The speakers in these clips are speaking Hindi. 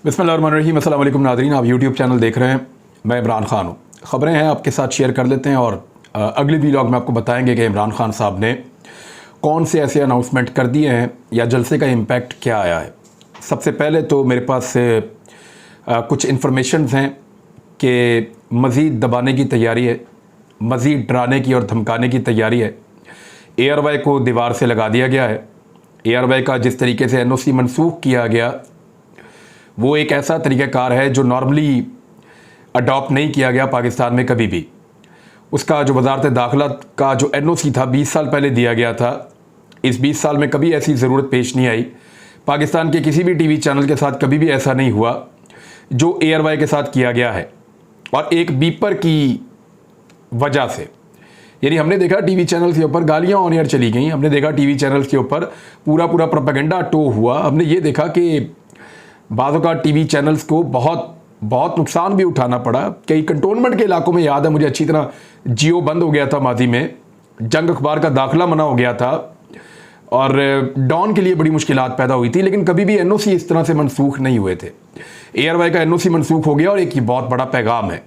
बिस्मिल्लाहिर्रहमानिर्रहीम। अस्सलाम वालेकुम नाज़रीन, आप यूट्यूब चैनल देख रहे हैं। मैं इमरान खान हूँ। ख़बरें हैं आपके साथ शेयर कर लेते हैं और अगले व्लॉग में आपको बताएंगे कि इमरान खान साहब ने कौन से ऐसे अनाउंसमेंट कर दिए हैं या जलसे का इम्पैक्ट क्या आया है। सबसे पहले तो मेरे पास कुछ इन्फॉर्मेशन हैं कि मज़ीद दबाने की तैयारी है, मज़ीद डराने की और धमकाने की तैयारी है। एयरवाई को दीवार से लगा दिया गया है। एयरवाई का जिस तरीके से NOC मनसूख किया गया वो एक ऐसा तरीक़ाकार है जो नॉर्मली अडॉप्ट नहीं किया गया पाकिस्तान में कभी भी। उसका जो वज़ारत दाखिला का जो NOC था 20 साल पहले दिया गया था, इस 20 साल में कभी ऐसी ज़रूरत पेश नहीं आई। पाकिस्तान के किसी भी TV चैनल के साथ कभी भी ऐसा नहीं हुआ जो एयरवाई के साथ किया गया है, और एक बीपर की वजह से। यानी हमने देखा TV चैनल्स के ऊपर गालियाँ ऑन एयर चली गई, हमने देखा TV चैनल्स के ऊपर पूरा प्रोपेगेंडा टो हुआ। हमने ये देखा कि बाज़ों का TV चैनल्स को बहुत नुकसान भी उठाना पड़ा। कई कंटोनमेंट के इलाकों में याद है मुझे अच्छी तरह, जियो बंद हो गया था माजी में, जंग अखबार का दाखिला मना हो गया था और डॉन के लिए बड़ी मुश्किलात पैदा हुई थी। लेकिन कभी भी NOC इस तरह से मनसूख नहीं हुए थे। एयरवाई का NOC मनसूख हो गया और एक ये बहुत बड़ा पैगाम है।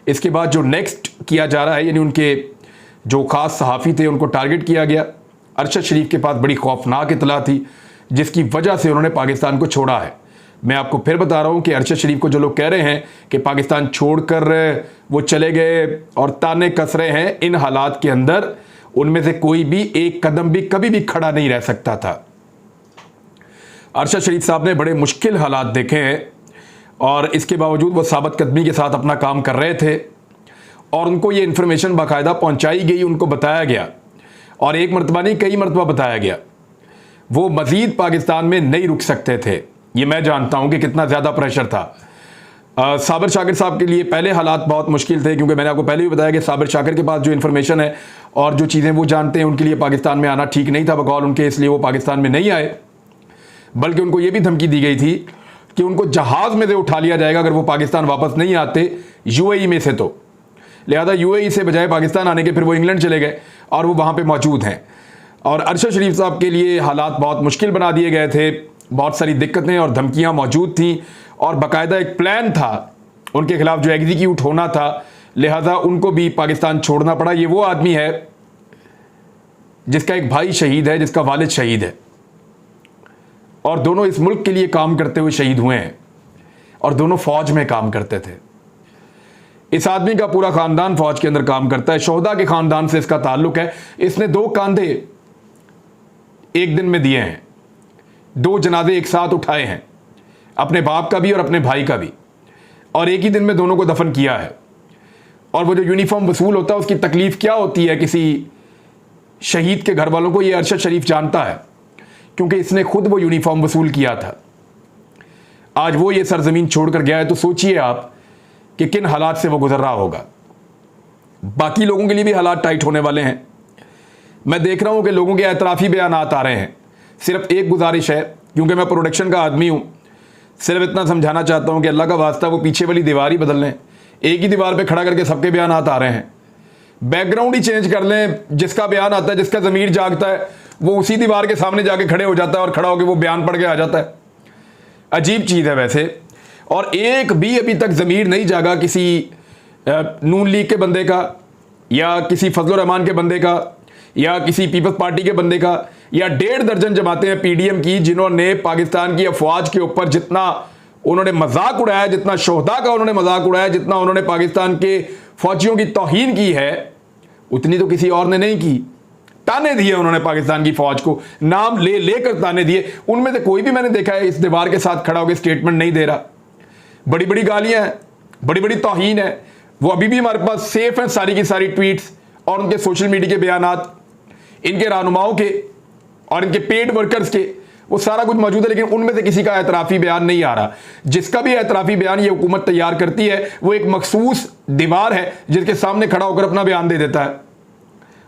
इसके बाद जो नेक्स्ट किया जा रहा है, यानी उनके जो ख़ास सहाफ़ी थे उनको टारगेट किया गया। अरशद शरीफ के पास बड़ी खौफनाक इतला थी जिसकी वजह से उन्होंने पाकिस्तान को छोड़ा है। मैं आपको फिर बता रहा हूँ कि अरशद शरीफ को जो लोग कह रहे हैं कि पाकिस्तान छोड़कर वो चले गए और ताने कस रहे हैं, इन हालात के अंदर उनमें से कोई भी एक कदम भी कभी भी खड़ा नहीं रह सकता था। अरशद शरीफ साहब ने बड़े मुश्किल हालात देखे हैं और इसके बावजूद वो साबित कदमी के साथ अपना काम कर रहे थे और उनको ये इन्फॉर्मेशन बाकायदा पहुँचाई गई, उनको बताया गया और एक मरतबा नहीं कई मरतबा बताया गया। वो मज़ीद पाकिस्तान में नहीं रुक सकते थे। ये मैं जानता हूं कि कितना ज़्यादा प्रेशर था। साबिर शाकिर साहब के लिए पहले हालात बहुत मुश्किल थे, क्योंकि मैंने आपको पहले भी बताया कि साबिर शाकिर के पास जो इन्फॉर्मेशन है और जो चीज़ें वो जानते हैं उनके लिए पाकिस्तान में आना ठीक नहीं था बकौल उनके, इसलिए वो पाकिस्तान में नहीं आए। बल्कि उनको ये भी धमकी दी गई थी कि उनको जहाज़ में से उठा लिया जाएगा अगर वो पाकिस्तान वापस नहीं आते UAE में से। तो लिहाजा UAE से बजाय पाकिस्तान आने के फिर वो इंग्लैंड चले गए और वो वहाँ पर मौजूद हैं। और अरशद शरीफ साहब के लिए हालात बहुत मुश्किल बना दिए गए थे। बहुत सारी दिक्कतें और धमकियां मौजूद थीं और बाकायदा एक प्लान था उनके खिलाफ जो एग्जीक्यूट होना था, लिहाजा उनको भी पाकिस्तान छोड़ना पड़ा। ये वो आदमी है जिसका एक भाई शहीद है, जिसका वालिद शहीद है और दोनों इस मुल्क के लिए काम करते हुए शहीद हुए हैं और दोनों फौज में काम करते थे। इस आदमी का पूरा खानदान फौज के अंदर काम करता है, शोहदा के खानदान से इसका ताल्लुक है। इसने 2 कांधे एक दिन में दिए हैं, 2 जनाजे एक साथ उठाए हैं, अपने बाप का भी और अपने भाई का भी, और एक ही दिन में दोनों को दफन किया है। और वो जो यूनिफॉर्म वसूल होता है उसकी तकलीफ क्या होती है किसी शहीद के घर वालों को, ये अरशद शरीफ जानता है, क्योंकि इसने खुद वो यूनिफॉर्म वसूल किया था। आज वो ये सरजमीन छोड़कर गया है, तो सोचिए आप कि किन हालात से वो गुजर रहा होगा। बाकी लोगों के लिए भी हालात टाइट होने वाले हैं। मैं देख रहा हूं कि लोगों के एतराफ़ी बयानात आ रहे हैं। सिर्फ एक गुजारिश है, क्योंकि मैं प्रोडक्शन का आदमी हूँ, सिर्फ इतना समझाना चाहता हूँ कि अल्लाह का वास्ता वो पीछे वाली दीवार ही बदल लें। एक ही दीवार पे खड़ा करके सबके बयान आ रहे हैं, बैकग्राउंड ही चेंज कर लें। जिसका बयान आता है, जिसका ज़मीर जागता है, वो उसी दीवार के सामने जाके खड़े हो जाता है और खड़ा होकर वो बयान पढ़ के आ जाता है। अजीब चीज़ है वैसे। और एक भी अभी तक ज़मीर नहीं जागा किसी नून लीग के बंदे का या किसी फजल रहमान के बंदे का या किसी पीपल्स पार्टी के बंदे का या 1.5 दर्जन जमातें हैं PDM की, जिन्होंने पाकिस्तान की अफवाज के ऊपर जितना उन्होंने मजाक उड़ाया, जितना शोहदा का उन्होंने मजाक उड़ाया, जितना उन्होंने पाकिस्तान के फौजियों की तौहीन की है, उतनी तो किसी और ने नहीं की। ताने दिए उन्होंने पाकिस्तान की फौज को, नाम ले लेकर ताने दिए। उनमें से कोई भी मैंने देखा है इस दीवार के साथ खड़ा होकर स्टेटमेंट नहीं दे रहा। बड़ी बड़ी गालियां हैं, बड़ी बड़ी तौहीन है। वो अभी भी हमारे पास सेफ हैं, सारी की सारी ट्वीट्स और उनके सोशल मीडिया के बयानात, इनके रहनुमाओं के और इनके पेड वर्कर्स के, वो सारा कुछ मौजूद है। लेकिन उनमें से किसी का एतराफ़ी बयान नहीं आ रहा। जिसका भी एतराफ़ी बयान ये हुकूमत तैयार करती है, वो एक मखसूस दीवार है जिसके सामने खड़ा होकर अपना बयान दे देता है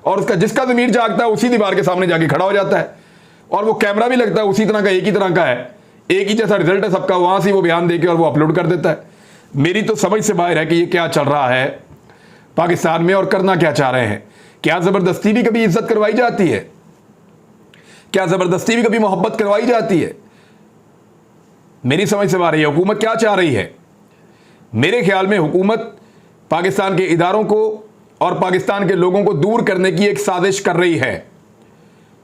और उसका जिसका ज़मीर जागता है उसी दीवार के सामने जाके खड़ा हो जाता है। और वो कैमरा भी लगता है उसी तरह का, एक ही तरह का है, एक ही जैसा रिजल्ट है सबका, वहाँ से वो बयान दे के और वो अपलोड कर देता है। मेरी तो समझ से बाहर है कि ये क्या चल रहा है पाकिस्तान में और करना क्या चाह रहे हैं। क्या ज़बरदस्ती भी कभी इज्जत करवाई जाती है? क्या ज़बरदस्ती भी कभी मोहब्बत करवाई जाती है? मेरी समझ से आ रही है हुकूमत क्या चाह रही है? मेरे ख्याल में हुकूमत पाकिस्तान के इदारों को और पाकिस्तान के लोगों को दूर करने की एक साजिश कर रही है।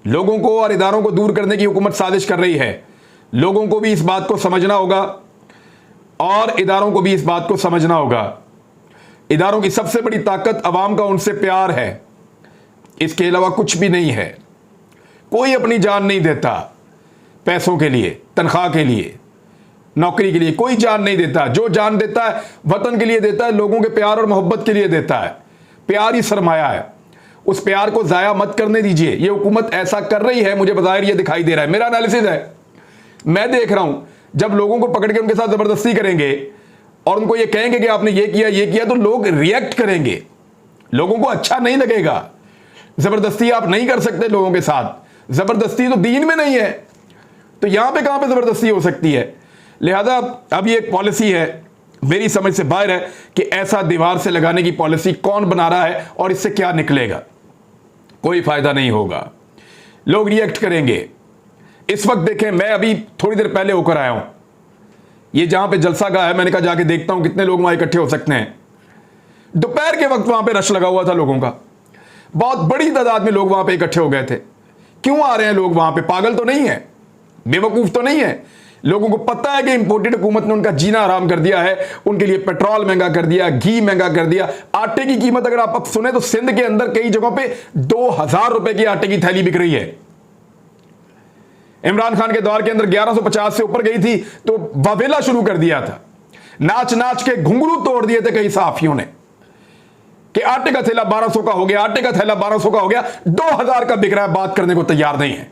लोगों को और इदारों को दूर करने की हुकूमत साजिश कर रही है। लोगों को भी इस बात को समझना होगा और इदारों को भी इस बात को समझना होगा। इदारों की सबसे बड़ी ताकत अवाम का उनसे प्यार है, इसके अलावा कुछ भी नहीं है। कोई अपनी जान नहीं देता पैसों के लिए, तनख्वाह के लिए, नौकरी के लिए, कोई जान नहीं देता। जो जान देता है वतन के लिए देता है, लोगों के प्यार और मोहब्बत के लिए देता है। प्यार ही सरमाया है, उस प्यार को जाया मत करने दीजिए। ये हुकूमत ऐसा कर रही है, मुझे बज़ाहिर ये दिखाई दे रहा है। मेरा एनालिसिस है, मैं देख रहा हूं जब लोगों को पकड़ के उनके साथ जबरदस्ती करेंगे और उनको ये कहेंगे कि आपने ये किया, तो लोग रिएक्ट करेंगे, लोगों को अच्छा नहीं लगेगा। जबरदस्ती आप नहीं कर सकते लोगों के साथ, जबरदस्ती तो दीन में नहीं है, तो यहां पे कहां पे जबरदस्ती हो सकती है? लिहाजा अब ये एक पॉलिसी है, मेरी समझ से बाहर है कि ऐसा दीवार से लगाने की पॉलिसी कौन बना रहा है और इससे क्या निकलेगा। कोई फायदा नहीं होगा, लोग रिएक्ट करेंगे। इस वक्त देखें, मैं अभी थोड़ी देर पहले होकर आया हूं, ये जहां पे जलसा गाह है, मैंने कहा जाके देखता हूं कितने लोग वहां इकट्ठे हो सकते हैं। दोपहर के वक्त वहां पे रश लगा हुआ था लोगों का, बहुत बड़ी तादाद में लोग वहां पे इकट्ठे हो गए थे। क्यों आ रहे हैं लोग वहां पे? पागल तो नहीं है, बेवकूफ तो नहीं है। लोगों को पता है कि इंपोर्टेड हुकूमत ने उनका जीना आराम कर दिया है, उनके लिए पेट्रोल महंगा कर दिया, घी महंगा कर दिया। आटे की कीमत अगर आप अब सुने तो सिंध के अंदर कई जगहों पे 2000 रुपए की आटे की थैली बिक रही है। इमरान खान के दौर के अंदर 1150 से ऊपर गई थी तो वावेला शुरू कर दिया था, नाच नाच के घुंघरू तोड़ दिए थे कई सहाफियों ने कि आटे का थैला 1200 का हो गया, आटे का थैला 1200 का हो गया, 2000 का बिक रहा है। बात करने को तैयार नहीं है।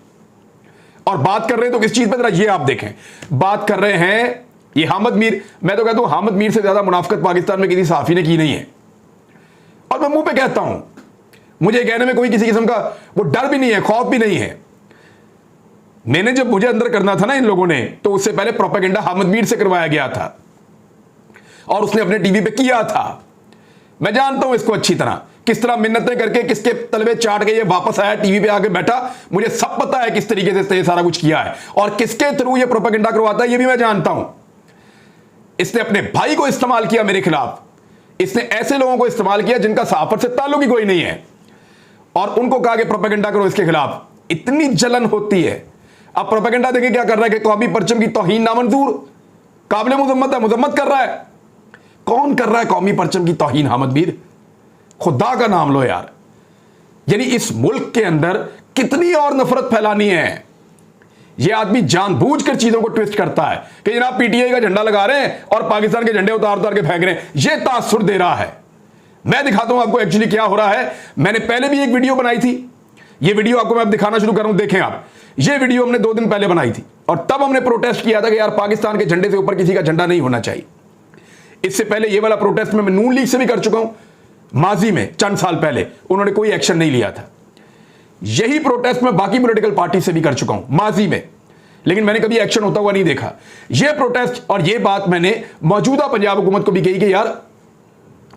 और बात कर रहे हैं तो किस चीज पे? जरा ये आप देखें, बात कर रहे हैं ये हामिद मीर। मैं तो कहता हूं हामिद मीर से ज्यादा मुनाफिकत पाकिस्तान में किसी सहाफी ने की नहीं है, और मैं मुंह पे कहता हूं, मुझे कहने में कोई किसी किस्म का वो डर भी नहीं है, खौफ भी नहीं है। मैंने जब मुझे अंदर करना था ना इन लोगों ने, तो उससे पहले प्रोपेगेंडा हामिद मीर से करवाया गया था और उसने अपने टीवी पे किया था। मैं जानता हूं इसको अच्छी तरह, किस तरह मिन्नतें करके किसके तलवे चाट के ये वापस आया, टीवी पे आके बैठा। मुझे सब पता है किस तरीके से ये सारा कुछ किया है और किसके थ्रू ये प्रोपेगेंडा करवाता है, ये भी मैं जानता हूं। इसने अपने भाई को इस्तेमाल किया मेरे खिलाफ, इसने ऐसे लोगों को इस्तेमाल किया जिनका सहाफत से ताल्लुक ही कोई नहीं है, और उनको कहा कि प्रोपेगेंडा करो इसके खिलाफ। इतनी जलन होती है। अब प्रोपेगेंडा देखिए क्या कर रहा है कि कौमी परचम की तौहीन नामंजूर, काबिल मुजम्मत है, मुजम्मत कर रहा है। कौन कर रहा है कौमी परचम की तौहीन? हामिद मीर, खुदा का नाम लो यार। यानी इस मुल्क के अंदर कितनी और नफरत फैलानी है। यह आदमी जानबूझकर चीजों को ट्विस्ट करता है कि जनाब पीटीआई का झंडा लगा रहे हैं और पाकिस्तान के झंडे उतार उतार के फेंक रहे हैं, यह तासुर दे रहा है। मैं दिखाता हूं आपको एक्चुअली क्या हो रहा है। मैंने पहले भी एक वीडियो बनाई थी, यह वीडियो आपको मैं दिखाना शुरू कर रहा हूं, देखें आप। यह वीडियो हमने 2 दिन पहले बनाई थी और तब हमने प्रोटेस्ट किया था कि यार पाकिस्तान के झंडे से ऊपर किसी का झंडा नहीं होना चाहिए। इससे पहले यह वाला प्रोटेस्ट मैं नून लीग से भी कर चुका हूं, माजी में चंद साल पहले, उन्होंने कोई एक्शन नहीं लिया था। यही प्रोटेस्ट मैं बाकी पॉलिटिकल पार्टी से भी कर चुका हूं माजी में, लेकिन मैंने कभी एक्शन होता हुआ नहीं देखा। यह प्रोटेस्ट और यह बात मैंने मौजूदा पंजाब हुकूमत को भी कही कि यार,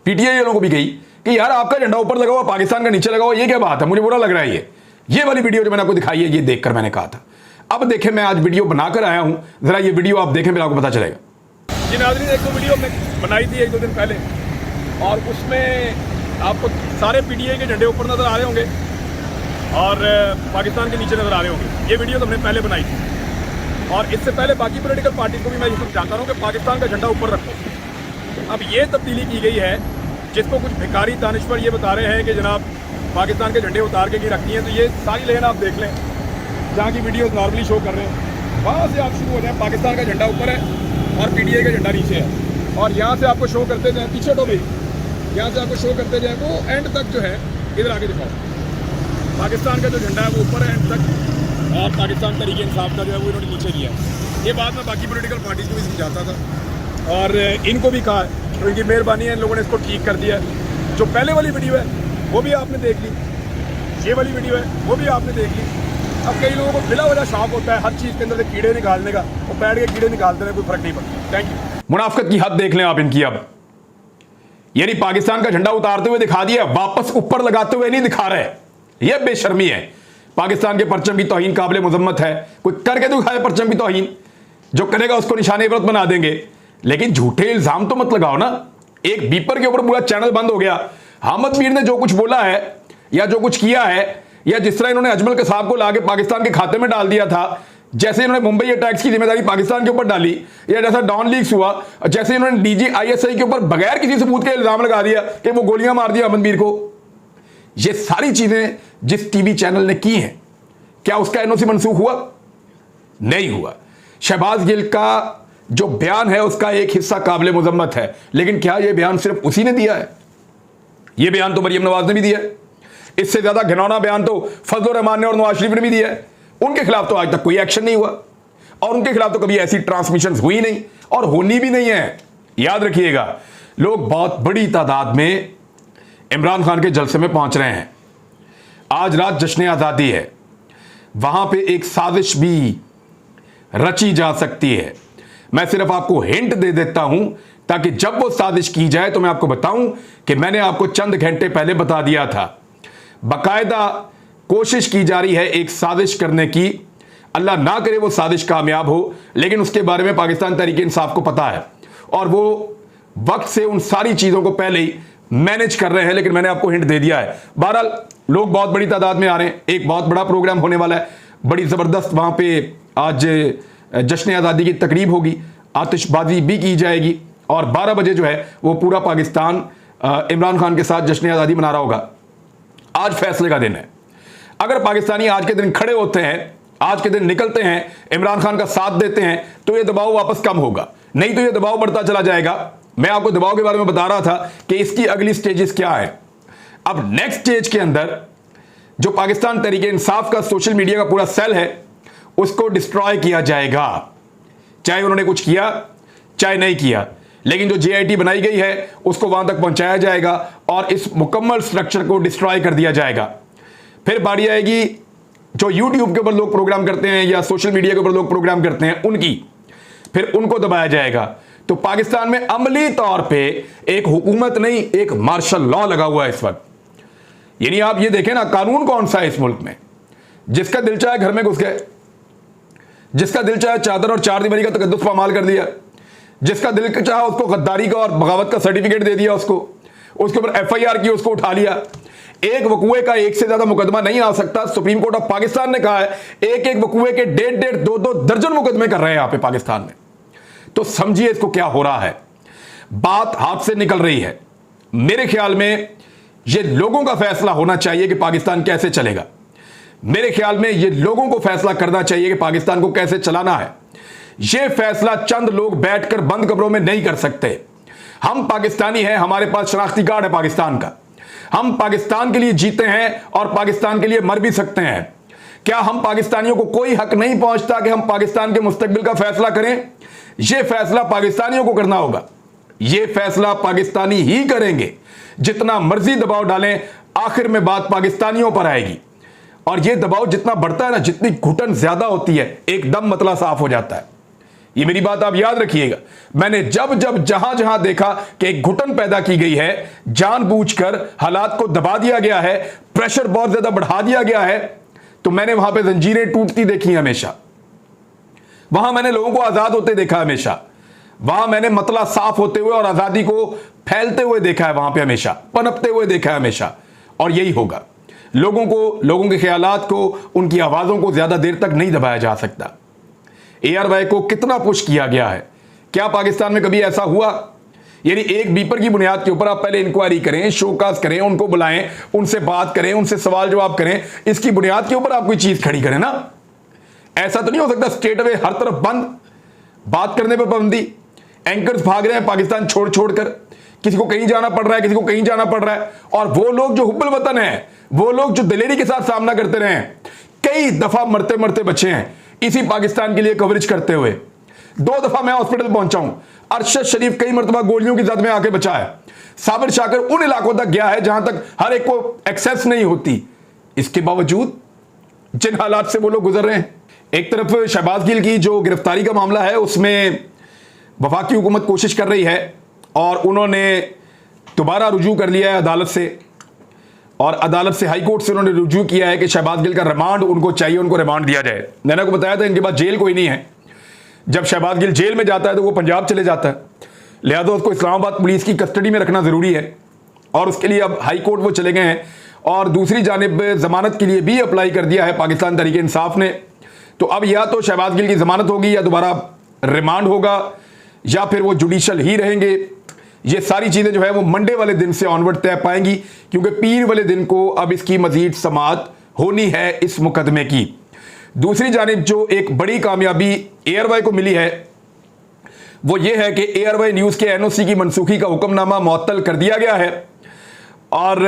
पीटीआई वालों को भी कही कि यार आपका झंडा ऊपर लगा हुआ, पाकिस्तान का नीचे लगा हुआ, ये क्या बात है? मुझे बुरा लग रहा है। ये वाली वीडियो जो मैंने आपको दिखाई है, ये देखकर मैंने कहा था। अब देखें, मैं आज वीडियो बनाकर आया हूं, जरा ये वीडियो आप देखें, फिर आपको पता चलेगा। जी नाज़रीन, एक तो वीडियो हमने बनाई थी 1-2 दिन पहले और उसमें आपको सारे पीटीआई के झंडे ऊपर नज़र आ रहे होंगे और पाकिस्तान के नीचे नज़र आ रहे होंगे। ये वीडियो तो हमने पहले बनाई थी और इससे पहले बाकी पॉलिटिकल पार्टी को भी मैं ये समझाता हूँ कि पाकिस्तान का झंडा ऊपर रखो। अब ये तब्दीली की गई है, जिसको कुछ भिखारी दानिश्वर ये बता रहे हैं कि जनाब पाकिस्तान के झंडे उतार के की रखनी है। तो ये सारी लेन आप देख लें, जहाँ की वीडियोज़ नॉर्मली शो कर रहे हैं, वहाँ से आप शुरू हो जाए। पाकिस्तान का झंडा ऊपर है और पीटीआई का झंडा नीचे है, और यहाँ से आपको शो करते जाए, पीछे तो भाई यहाँ से आपको शो करते जाए, वो एंड तक जो है, इधर आगे दिखाओ, पाकिस्तान का जो झंडा है वो ऊपर है एंड तक, और पाकिस्तान तरीके इंसाफ का जो है वो इन्होंने नीचे लिया। ये बात मैं बाकी पॉलिटिकल पार्टीज को भी समझाता था और इनको भी कहा, तो इनकी मेहरबानी है, इन लोगों ने इसको ठीक कर दिया। जो पहले वाली वीडियो है वो भी आपने देख ली, ये वाली वीडियो है वो भी आपने देख ली। अब कई लोगों को बिला वजह शौक होता है हर चीज़ के अंदर से कीड़े निकालने का, वो बैठ के कीड़े निकालते हैं, कोई फर्क नहीं पड़ता। Thank you. मुनाफिकत की हद देख लें आप इनकी। अब यानी पाकिस्तान का झंडा उतारते हुए दिखा दिया, वापस ऊपर लगाते हुए नहीं दिखा रहे। यह बेशर्मी है। पाकिस्तान के परचम की तौहीन काबिल मुजम्मत है, कोई करके दिखाए परचम की तौहीन। जो करेगा उसको निशाने इबरत बना देंगे। लेकिन झूठे इल्जाम तो मत लगाओ ना। एक बीपर के ऊपर पूरा चैनल बंद हो गया। अहमद मीर ने जो कुछ बोला है या जो कुछ किया है, या जिस तरह इन्होंने अजमल कसाब को लाके पाकिस्तान के खाते में डाल दिया था, जैसे इन्होंने मुंबई अटैक्स की जिम्मेदारी पाकिस्तान के ऊपर डाली, या जैसा डॉन लीक्स हुआ, जैसे इन्होंने डीजी आईएसआई के ऊपर बगैर किसी सबूत के इल्जाम लगा दिया कि वो गोलियां मार दिया अहमद मीर को। ये सारी चीजें जिस टीवी चैनल ने की हैं, क्या उसका एनओसी मनसूख हुआ? नहीं हुआ। शहबाज गिल का जो बयान है उसका एक हिस्सा काबिल मुजम्मत है, लेकिन क्या यह बयान सिर्फ उसी ने दिया है? यह बयान तो मरियम नवाज ने भी दिया है। इससे ज्यादा घिनौना बयान तो फजल रहमान ने और नवाज शरीफ ने भी दिया है। उनके खिलाफ तो आज तक कोई एक्शन नहीं हुआ, और उनके खिलाफ तो कभी ऐसी ट्रांसमिशन हुई नहीं और होनी भी नहीं है। याद रखिएगा, लोग बहुत बड़ी तादाद में इमरान खान के जलसे में पहुंच रहे हैं। आज रात जश्न आज़ादी है, वहां पे एक साजिश भी रची जा सकती है। मैं सिर्फ आपको हिंट दे देता हूं ताकि जब वो साजिश की जाए तो मैं आपको बताऊं कि मैंने आपको चंद घंटे पहले बता दिया था। बाकायदा कोशिश की जा रही है एक साजिश करने की। अल्लाह ना करे वो साजिश कामयाब हो, लेकिन उसके बारे में पाकिस्तान तहरीक इंसाफ को पता है और वो वक्त से उन सारी चीज़ों को पहले ही मैनेज कर रहे हैं। लेकिन मैंने आपको हिंट दे दिया है। बहरहाल लोग बहुत बड़ी तादाद में आ रहे हैं। एक बहुत बड़ा प्रोग्राम होने वाला है, बड़ी ज़बरदस्त। वहाँ पे आज जश्न आज़ादी की तकरीब होगी, आतिशबाजी भी की जाएगी, और 12 बजे जो है वो पूरा पाकिस्तान इमरान खान के साथ जश्न आज़ादी मना रहा होगा। आज फैसले का दिन है। अगर पाकिस्तानी आज के दिन खड़े होते हैं, आज के दिन निकलते हैं, इमरान खान का साथ देते हैं, तो ये दबाव वापस कम होगा, नहीं तो ये दबाव बढ़ता चला जाएगा। मैं आपको दबाव के बारे में बता रहा था कि इसकी अगली स्टेजेस क्या है। अब नेक्स्ट स्टेज के अंदर जो पाकिस्तान तहरीक इंसाफ का सोशल मीडिया का पूरा सेल है, उसको डिस्ट्रॉय किया जाएगा, चाहे उन्होंने कुछ किया चाहे नहीं किया। लेकिन जो जेआईटी बनाई गई है उसको वहां तक पहुंचाया जाएगा और इस मुकम्मल स्ट्रक्चर को डिस्ट्रॉय कर दिया जाएगा। फिर बारी आएगी जो यूट्यूब के ऊपर लोग प्रोग्राम करते हैं या सोशल मीडिया के ऊपर लोग प्रोग्राम करते हैं उनकी, फिर उनको दबाया जाएगा। तो पाकिस्तान में अमली तौर पे एक हुकूमत नहीं, एक मार्शल लॉ लगा हुआ है इस वक्त। यानी आप ये देखें ना, कानून कौन सा है इस मुल्क में? जिसका दिल चाहे घर में घुस गए, जिसका दिल चाहे चादर और चार दीवारी का तकद्दुस पामाल कर दिया, जिसका दिल चाहा उसको गद्दारी का और बगावत का सर्टिफिकेट दे दिया, उसके ऊपर एफआईआर की, उसको उठा लिया। एक वकूए का एक से ज्यादा मुकदमा नहीं आ सकता। सुप्रीम कोर्ट ऑफ पाकिस्तान ने कहा है एक एक वकूए के 1.5 2 दर्जन मुकदमे कर रहे हैं यहां पे पाकिस्तान में। तो समझिए इसको क्या हो रहा है। बात हाथ से निकल रही है। मेरे ख्याल में यह लोगों का फैसला होना चाहिए कि पाकिस्तान कैसे चलेगा। मेरे ख्याल में यह लोगों को फैसला करना चाहिए कि पाकिस्तान को कैसे चलाना है। यह फैसला चंद लोग बैठकर बंद कमरों में नहीं कर सकते। हम पाकिस्तानी हैं, हमारे पास शनाख्ती कार्ड है पाकिस्तान का। हम पाकिस्तान के लिए जीते हैं और पाकिस्तान के लिए मर भी सकते हैं। क्या हम पाकिस्तानियों को कोई हक नहीं पहुंचता कि हम पाकिस्तान के मुस्तकबिल का फैसला करें? यह फैसला पाकिस्तानियों को करना होगा। यह फैसला पाकिस्तानी ही करेंगे। जितना मर्जी दबाव डालें, आखिर में बात पाकिस्तानियों पर आएगी। और यह दबाव जितना बढ़ता है ना, जितनी घुटन ज्यादा होती है, एकदम मतला साफ हो जाता है। ये मेरी बात आप याद रखिएगा। मैंने जब जहां जहां देखा कि एक घुटन पैदा की गई है, जानबूझकर हालात को दबा दिया गया है, प्रेशर बहुत ज्यादा बढ़ा दिया गया है, तो मैंने वहां पे जंजीरें टूटती देखी हमेशा। वहां मैंने लोगों को आजाद होते देखा हमेशा। वहां मैंने मतला साफ होते हुए और आजादी को फैलते हुए देखा है, वहां पे हमेशा पनपते हुए देखा है हमेशा। और यही होगा। लोगों को, लोगों के ख्यालात को, उनकी आवाजों को ज्यादा देर तक नहीं दबाया जा सकता। ARY को कितना पुश किया गया है। क्या पाकिस्तान में कभी ऐसा हुआ? यानी एक बीपर की बुनियाद के ऊपर आप पहले इंक्वायरी करें, शोकाज करें, उनको बुलाएं, उनसे बात करें, उनसे सवाल जवाब करें, इसकी बुनियाद के ऊपर आप कोई चीज खड़ी करें ना। ऐसा तो नहीं हो सकता स्ट्रेट अवे हर तरफ बंद, बात करने पर पाबंदी, एंकर्स भाग रहे हैं पाकिस्तान छोड़ छोड़ कर, किसी को कहीं जाना पड़ रहा है, किसी को कहीं जाना पड़ रहा है। और वो लोग जो हुब्बुल वतन है, वो लोग जो दिलेरी के साथ सामना करते रहे, कई दफा मरते मरते बचे हैं इसी पाकिस्तान के लिए कवरेज करते हुए। 2 दफा मैं हॉस्पिटल पहुंचा हूं। अरशद शरीफ कई मरतबा गोलियों की जद में आके बचा है। साबिर शाकिर उन इलाकों तक गया है जहां तक हर एक को एक्सेस नहीं होती। इसके बावजूद जिन हालात से वो लोग गुजर रहे हैं, एक तरफ शहबाज गिल की जो गिरफ्तारी का मामला है, उसमें वफाकी हुकूमत कोशिश कर रही है और उन्होंने दोबारा रुजू कर लिया है अदालत से, और अदालत से, हाई कोर्ट से उन्होंने रुजू किया है कि शहबाज गिल का रिमांड उनको चाहिए, उनको रिमांड दिया जाए। मैंने को बताया था इनके पास जेल कोई नहीं है। जब शहबाज गिल जेल में जाता है तो वो पंजाब चले जाता है, लिहाजा उसको इस्लामाबाद पुलिस की कस्टडी में रखना ज़रूरी है और उसके लिए अब हाई कोर्ट वो चले गए हैं और दूसरी जानिब ज़मानत के लिए भी अप्लाई कर दिया है पाकिस्तान तहरीक इंसाफ ने। तो अब या तो शहबाज गिल की ज़मानत होगी या दोबारा रिमांड होगा या फिर वो जुडिशल ही रहेंगे। ये सारी चीज़ें जो है वो मंडे वाले दिन से ऑनवर्ड तय पाएंगी, क्योंकि पीर वाले दिन को अब इसकी मजीद समाअत होनी है इस मुकदमे की। दूसरी जानिब जो एक बड़ी कामयाबी एयरवाई को मिली है वो ये है कि एयरवाई न्यूज़ के एनओसी की मनसूखी का हुक्मनामा मुअत्तल कर दिया गया है और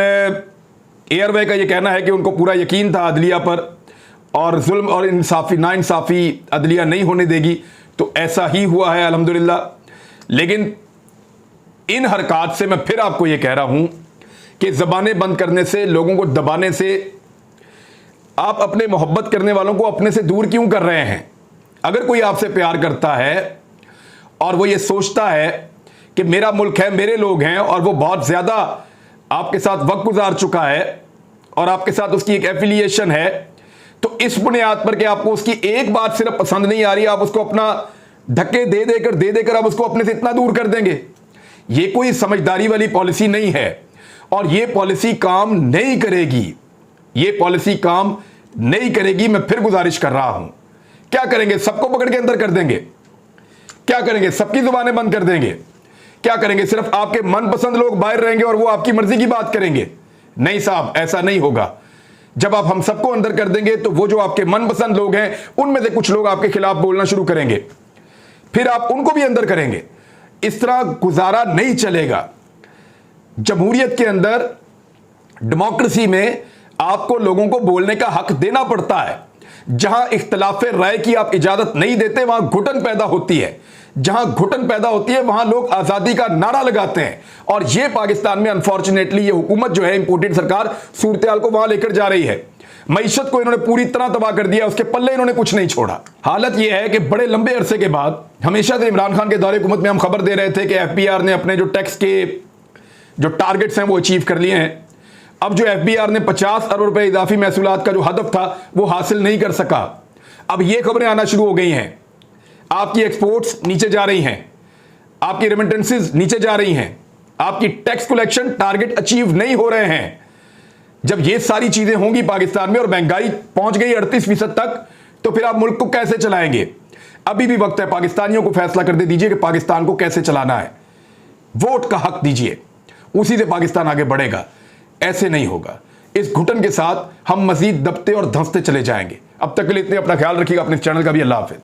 एयरवाई का ये कहना है कि उनको पूरा यकीन था अदलिया पर और जुल्म और इंसाफी नाइंसाफ़ी अदलिया नहीं होने देगी, तो ऐसा ही हुआ है अल्हम्दुलिल्लाह। लेकिन इन हरकत से मैं फिर आपको ये कह रहा हूं कि ज़बानें बंद करने से, लोगों को दबाने से आप अपने मोहब्बत करने वालों को अपने से दूर क्यों कर रहे हैं? अगर कोई आपसे प्यार करता है और वो ये सोचता है कि मेरा मुल्क है, मेरे लोग हैं और वो बहुत ज़्यादा आपके साथ वक्त गुजार चुका है और आपके साथ उसकी एक एफिलिएशन है, तो इस बुनियाद पर कि आपको उसकी एक बात सिर्फ पसंद नहीं आ रही, आप उसको अपना धक्के दे देकर आप उसको अपने से इतना दूर कर देंगे। ये कोई समझदारी वाली पॉलिसी नहीं है और ये पॉलिसी काम नहीं करेगी, ये पॉलिसी काम नहीं करेगी। मैं फिर गुजारिश कर रहा हूं, क्या करेंगे? सबको पकड़ के अंदर कर देंगे? क्या करेंगे? सबकी जुबानें बंद कर देंगे? क्या करेंगे? सिर्फ आपके मनपसंद लोग बाहर रहेंगे और वो आपकी मर्जी की बात करेंगे? नहीं साहब, ऐसा नहीं होगा। जब आप हम सबको अंदर कर देंगे तो वो जो आपके मनपसंद लोग हैं उनमें से कुछ लोग आपके खिलाफ बोलना शुरू करेंगे, फिर आप उनको भी अंदर करेंगे। इस तरह गुजारा नहीं चलेगा। जमहूरियत के अंदर, डेमोक्रेसी में आपको लोगों को बोलने का हक देना पड़ता है। जहां इख्तिलाफ राय की आप इजाजत नहीं देते वहां घुटन पैदा होती है, जहां घुटन पैदा होती है वहां लोग आजादी का नारा लगाते हैं और ये पाकिस्तान में अनफॉर्चुनेटली ये हुकूमत जो है, इंपोर्टेड सरकार, सूरत हाल को वहां लेकर जा रही है। मईशत को इन्होंने पूरी तरह तबाह कर दिया, उसके पल्ले इन्होंने कुछ नहीं छोड़ा। हालत यह है कि बड़े लंबे अरसे के बाद, हमेशा से इमरान खान के दौरे हुकूमत में हम खबर दे रहे थे कि FBR ने अपने जो टैक्स के जो टारगेट्स हैं वो अचीव कर लिए हैं। अब जो FBR ने 50 अरब रुपए इजाफी महसूलात का जो हदफ था वो हासिल नहीं कर सका। अब ये खबरें आना शुरू हो गई हैं, आपकी एक्सपोर्ट्स नीचे जा रही हैं, आपकी रेमिटेंसेस नीचे जा रही हैं, आपकी टैक्स कलेक्शन टारगेट अचीव नहीं हो रहे हैं। जब ये सारी चीजें होंगी पाकिस्तान में और महंगाई पहुंच गई 38% तक, तो फिर आप मुल्क को कैसे चलाएंगे? अभी भी वक्त है, पाकिस्तानियों को फैसला कर दे दीजिए कि पाकिस्तान को कैसे चलाना है। वोट का हक दीजिए, उसी से पाकिस्तान आगे बढ़ेगा। ऐसे नहीं होगा। इस घुटन के साथ हम मजीद दबते और धंसते चले जाएंगे। अब तक के लिए इतने, अपना ख्याल रखिएगा, अपने चैनल का भी। अल्लाह हाफिज़।